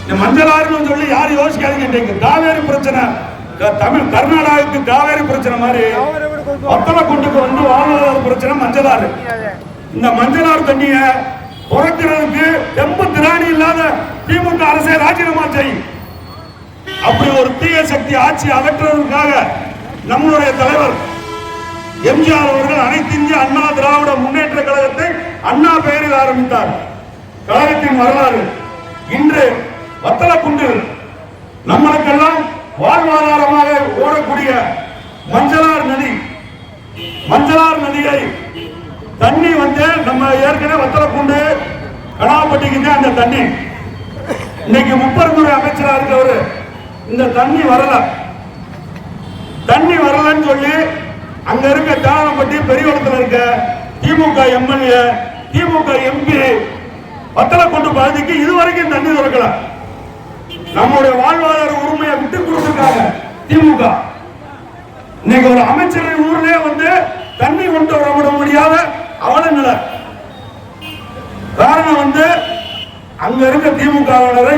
இந்த மஞ்சள் ஆறுன்னு சொல்லி யாரும் யோசிக்காதீங்க. காவேரி பிரச்சனை தமிழ் கர்நாடகாவுக்கு காவேரி பிரச்சனை மாதிரி வத்தலக்குண்டுக்கு வந்து வாழ்வாதார பிரச்சனை மஞ்சள் ஆறு. இந்த மஞ்சள் ஆறு தண்ணிய குறைக்கிறதுக்கு தெம்பு திராணி இல்லாத திமுக அரசை ராஜினாமா செய்யும். அப்படி ஒரு தீய சக்தி ஆட்சி அகற்றுவதற்காக நம்மளுடைய தலைவர் எம்ஜிஆர் அவர்கள் அனைத்து இந்திய அண்ணா திராவிட முன்னேற்ற கழகத்தை அண்ணா பெயரில் ஆரம்பித்தார். கழகத்தின் வரலாறு இன்று வத்தலக்குண்டு நம்மளுக்கெல்லாம் வாழ்வாதாரமாக ஓடக்கூடிய மஞ்சளார் நதி. மஞ்சளார் நதியை தண்ணி வந்து நம்ம ஏற்கனவே வத்தலக்குண்டு கனாப்பட்டிக்கு தான் அந்த தண்ணி. இன்னைக்கு முப்பெருந்துறை அமைச்சராக இருக்கவர் இந்த தண்ணி வரலன்னு சொல்லி அங்க இருக்க தானப்பட்டி பெரியவளத்தில் இருக்க திமுக எம்எல்ஏ திமுக எம்பி வத்தலக்குண்டு பகுதிக்கு இதுவரைக்கும் தண்ணி திறக்கல. நம்முடைய வாழ்வாதார உரிமையை விட்டு கொடுத்திருக்காங்க திமுக. இன்னைக்கு ஒரு அமைச்சரின் ஊர்லயே வந்து தண்ணி கொண்டு வர முடியாத அவல நிலை. காரணம் வந்து அங்க இருக்க திமுக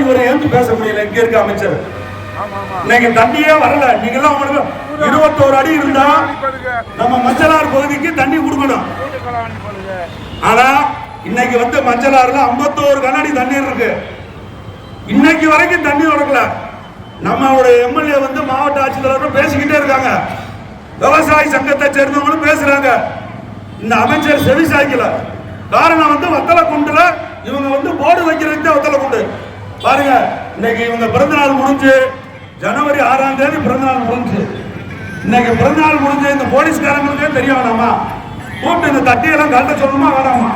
இவரை ஏற்று பேச முடியல. இங்க இருக்க அமைச்சர் இன்னைக்கு தண்ணியே வரல. நீங்க எல்லாம் 21 அடி இருந்தா நம்ம மஞ்சளாறு பகுதிக்கு தண்ணி கொடுக்கணும். ஆனா இன்னைக்கு வந்து மஞ்சளாறுல 51 கனஅடி தண்ணீர் இருக்கு. இன்னைக்கு வரைக்கும் தண்ணி வரல. நம்மளுடைய எம்எல்ஏ வந்து மாவட்ட ஆட்சித்தலைவர் பேசிக்கிட்டே இருக்காங்க. விவசாய சங்கத்தை சேர்ந்தவங்களும் பேசுறாங்க. இந்த அமைச்சர் செவி சாய்க்கல. காரணம் வந்து வத்தலக்குண்டுல இவங்க வந்து போர்டு வைக்கிறதுக்கு வத்தலக்குண்டு பாருங்க. இன்னைக்கு இவங்க பிறந்த நாள் முடிஞ்சு ஜனவரி 6ஆம் தேதி பிறந்த நாள் முடிஞ்சு. இன்னைக்கு பிறந்த நாள் முடிஞ்சு இந்த போலீஸ்காரங்களுக்கே தெரிய வேணாமா? கூப்பிட்டு இந்த தட்டியெல்லாம் கலட்ட சொல்லணுமா வேணாமா?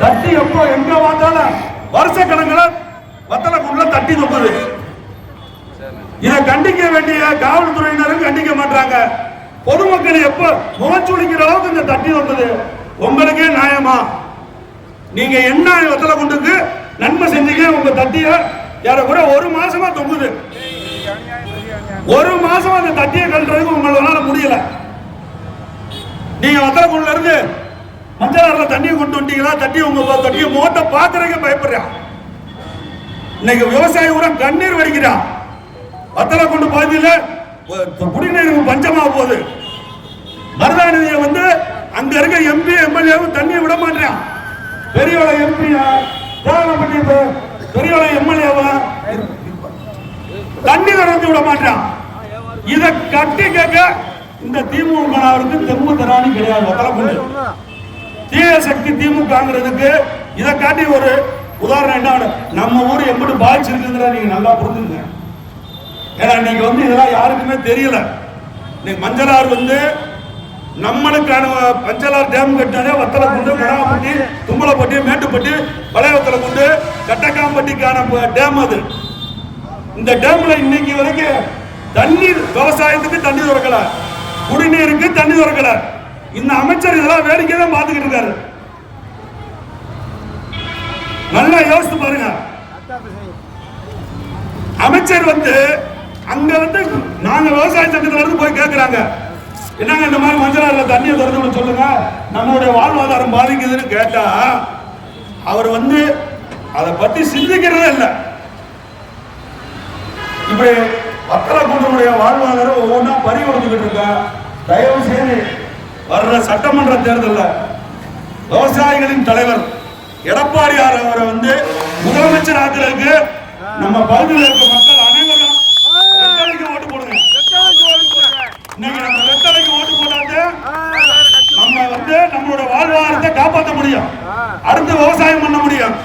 தட்டி எப்போ எங்க பார்த்தாலும் வருஷ கணக்கில் வத்தலக்குண்டுல தட்டி தொங்குது. இதை கண்டிக்க வேண்டிய காவல்துறையினரும் கண்டிக்க மாட்டாங்க. பொதுமக்கள் எப்ப முகச்சுளிக்கிற அளவுக்கு இந்த தட்டி வந்தது உங்களுக்கே நியாயமா? நீங்க என்ன வத்தலக்குண்டுக்கு நன்மை செஞ்சீங்க? உங்க தட்டிய ஏறக்குற 1 மாசமா தொங்குது. 1 மாசமா அந்த தட்டியை கல்றதுக்கு உங்களால முடியல. நீங்க வத்தலக்குண்டுல இருந்து மஞ்சளாறுல தண்ணியை கொண்டு வந்தீங்களா? தட்டி உங்க தட்டிய முகத்தை பாக்குறதுக்கு பயப்படுறான். இன்னைக்கு விவசாயி கூட கண்ணீர் வடிக்கிறான். வத்தலக்குண்டு பகுதியில் குடிநீர் பஞ்சமா போகுது. மருதாநிதியை வந்து அங்க இருக்க எம்பி எம்எல்ஏவும் தண்ணியை விட மாட்டான். பெரியவள எம்பி பெரியவள எம்எல்ஏவா தண்ணி திறந்து விட மாட்டான். இதை கட்டி கேட்க இந்த திமுகவுக்கு தெம்பு தராணி கிடையாது. வத்தலக்குண்டு தீய சக்தி திமுகங்கிறதுக்கு இதை காட்டி ஒரு உதாரணம் என்ன? நம்ம ஊர் எப்படி பாதிச்சிருக்குங்கிற நீங்க நல்லா புரிஞ்சுங்க. ஏன்னா நீங்க வந்து இதெல்லாம் யாருக்குமே தெரியல. இன்னைக்கு மஞ்சளாறு வந்து நம்மளுக்கான மஞ்சளாறு டேம் கட்டினதே வத்தலக்குண்டு, கடாப்பட்டி, தும்பலப்பட்டி, மேட்டுப்பட்டி, பழைய வத்தலக்குண்டு, கட்டக்காம்பட்டிக்கான டேம் அது. இந்த டேம்ல இன்னைக்கு வரைக்கும் தண்ணீர் விவசாயத்துக்கு தண்ணி திறக்கல, குடிநீருக்கு தண்ணி திறக்கல. இந்த அமைச்சர் இதெல்லாம் வேடிக்கை தான் பார்த்துக்கிட்டு இருக்காரு. நல்லா யோசித்து பாருங்க. அமைச்சர் வந்து அங்க வந்து நாங்க விவசாய சங்கத்துல இருந்து போய் கேட்கிறாங்க, என்னங்க இந்த மாதிரி மஞ்சளாறுல தண்ணியை திறந்து சொல்லுங்க, நம்மளுடைய வாழ்வாதாரம் பாதிக்குதுன்னு கேட்டா அவர் வந்து அதை பத்தி சிந்திக்கிறதே இல்லை. இப்படி வத்தலக்குண்டுடைய வாழ்வாதாரம் ஒவ்வொன்றா பறி கொடுத்துக்கிட்டு இருக்க. தயவு செய்து வர்ற சட்டமன்ற தேர்தலில் விவசாயிகளின் தலைவர் எடப்பாடியார் அவரை வந்து முதலமைச்சர் ஆக்குறதுக்கு நம்ம பகுதியில் இருக்க மக்கள் அனைவரும் ரெட்டலைக்கு ஓட்டு போடுங்க. இன்னைக்கு நம்ம ரெட்டலைக்கு ஓட்டு போட்டாது நம்ம வந்து நம்மளோட வாழ்வாதாரத்தை காப்பாற்ற முடியும், அடுத்து விவசாயம் பண்ண முடியும்.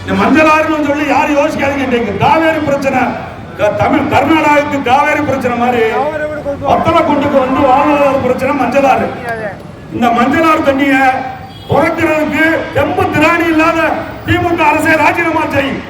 இந்த மஞ்சளாறுன்னு சொல்லி யாரும் யோசிக்காதீங்க. காவேரி பிரச்சனை தமிழ் கர்நாடகாவுக்கு காவேரி பிரச்சனை மாதிரி வத்தலக்குண்டுக்கு வந்து வாழ்வாதார பிரச்சனை மஞ்சளாறு. இந்த மஞ்சளாறு தண்ணிய குறைக்கிறதுக்கு தெம்பு திராணி இல்லாத திமுக அரசை ராஜினாமா செய்யும்.